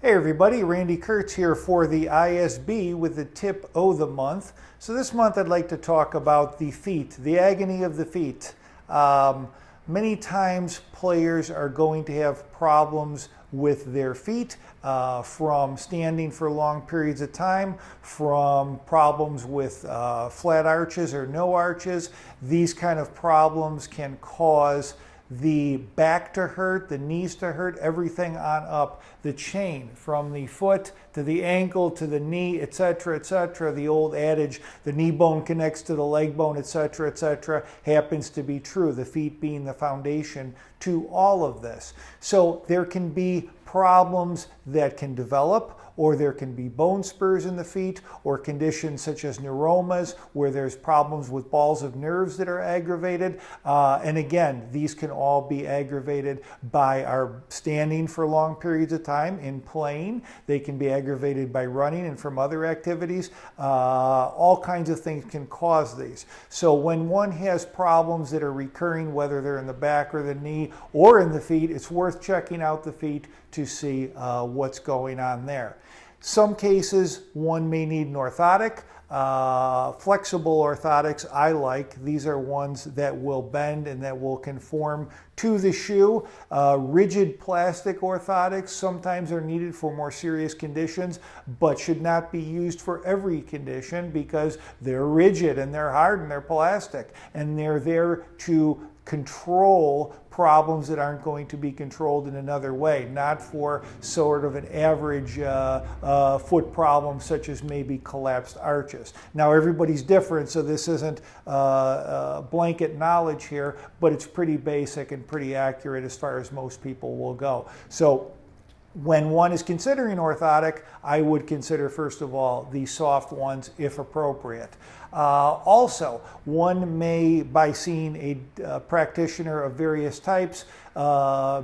Hey everybody, Randy Kurtz here for the ISB with the tip O the month. So this month I'd like to talk about the feet, the agony of the feet. Many times players are going to have problems with their feet from standing for long periods of time, from problems with flat arches or no arches. These kind of problems can cause the back to hurt, the knees to hurt, everything on up the chain, from the foot to the ankle to the knee, etc., etc. The old adage, the knee bone connects to the leg bone, etc., etc., happens to be true, the feet being the foundation to all of this. So there can be problems that can develop, or there can be bone spurs in the feet, or conditions such as neuromas, where there's problems with balls of nerves that are aggravated. And again, these can all be aggravated by our standing for long periods of time in playing. They can be aggravated by running and from other activities. All kinds of things can cause these. So when one has problems that are recurring, whether they're in the back or the knee or in the feet, it's worth checking out the feet to see what's going on there. Some cases one may need an orthotic. Flexible orthotics I like. These are ones that will bend and that will conform to the shoe. Rigid plastic orthotics sometimes are needed for more serious conditions, but should not be used for every condition because they're rigid and they're hard and they're plastic, and they're there to control problems that aren't going to be controlled in another way, not for sort of an average foot problem such as maybe collapsed arches. Now everybody's different, so this isn't blanket knowledge here, but it's pretty basic and pretty accurate as far as most people will go. So when one is considering orthotic, I would consider first of all the soft ones if appropriate. Also, one may, by seeing a practitioner of various types,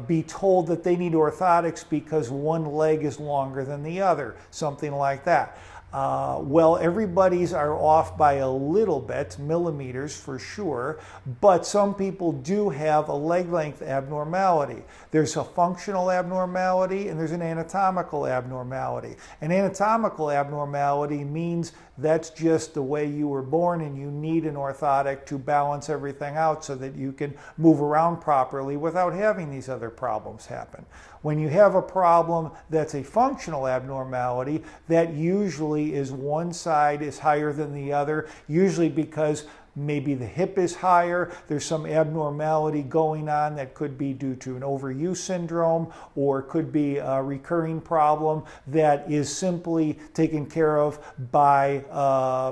be told that they need orthotics because one leg is longer than the other, something like that. Well, everybody's are off by a little bit, millimeters for sure, but some people do have a leg length abnormality. There's a functional abnormality and there's an anatomical abnormality. An anatomical abnormality means that's just the way you were born and you need an orthotic to balance everything out so that you can move around properly without having these other problems happen. When you have a problem that's a functional abnormality, that usually is one side is higher than the other, usually because maybe the hip is higher, there's some abnormality going on that could be due to an overuse syndrome, or could be a recurring problem that is simply taken care of by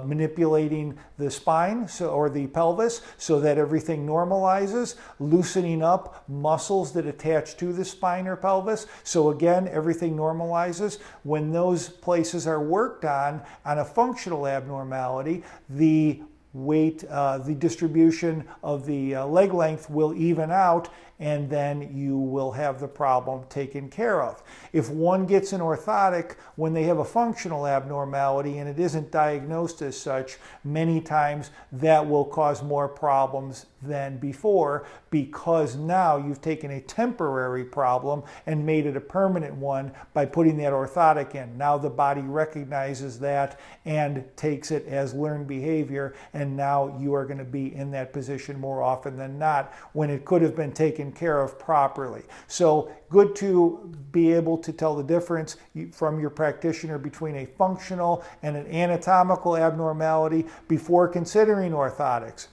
manipulating the spine or the pelvis so that everything normalizes, loosening up muscles that attach to the spine or pelvis. So again, everything normalizes. When those places are worked on a functional abnormality, the weight, the distribution of the leg length will even out, and then you will have the problem taken care of. If one gets an orthotic when they have a functional abnormality and it isn't diagnosed as such, many times that will cause more problems than before, because now you've taken a temporary problem and made it a permanent one by putting that orthotic in. Now the body recognizes that and takes it as learned behavior, and now you are going to be in that position more often than not when it could have been taken care of properly. So good to be able to tell the difference from your practitioner between a functional and an anatomical abnormality before considering orthotics.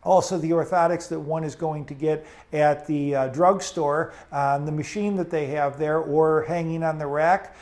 Also, the orthotics that one is going to get at the drugstore on the machine that they have there or hanging on the rack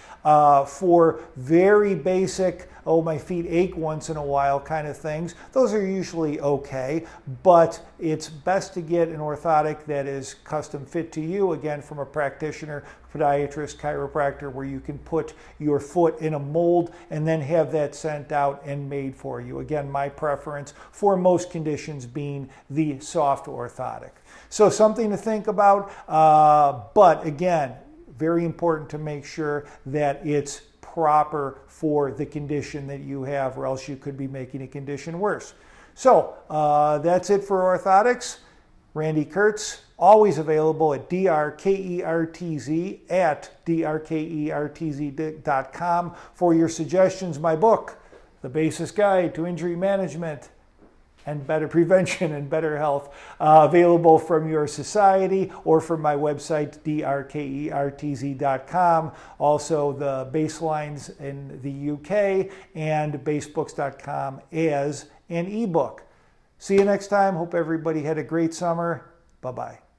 for very basic, oh, my feet ache once in a while kind of things, those are usually okay, but it's best to get an orthotic that is custom fit to you, again, from a practitioner, podiatrist, chiropractor, where you can put your foot in a mold and then have that sent out and made for you. Again, my preference for most conditions being the soft orthotic. So something to think about, but again, very important to make sure that it's proper for the condition that you have, or else you could be making a condition worse. So that's it for orthotics. Randy Kurtz, always available at drkertz at drkertz.com for your suggestions. My book, The Basis Guide to Injury Management and Better Prevention and Better Health, available from your society or from my website, drkertz.com. Also, the Baselines in the UK and basebooks.com as an ebook. See you next time. Hope everybody had a great summer. Bye-bye.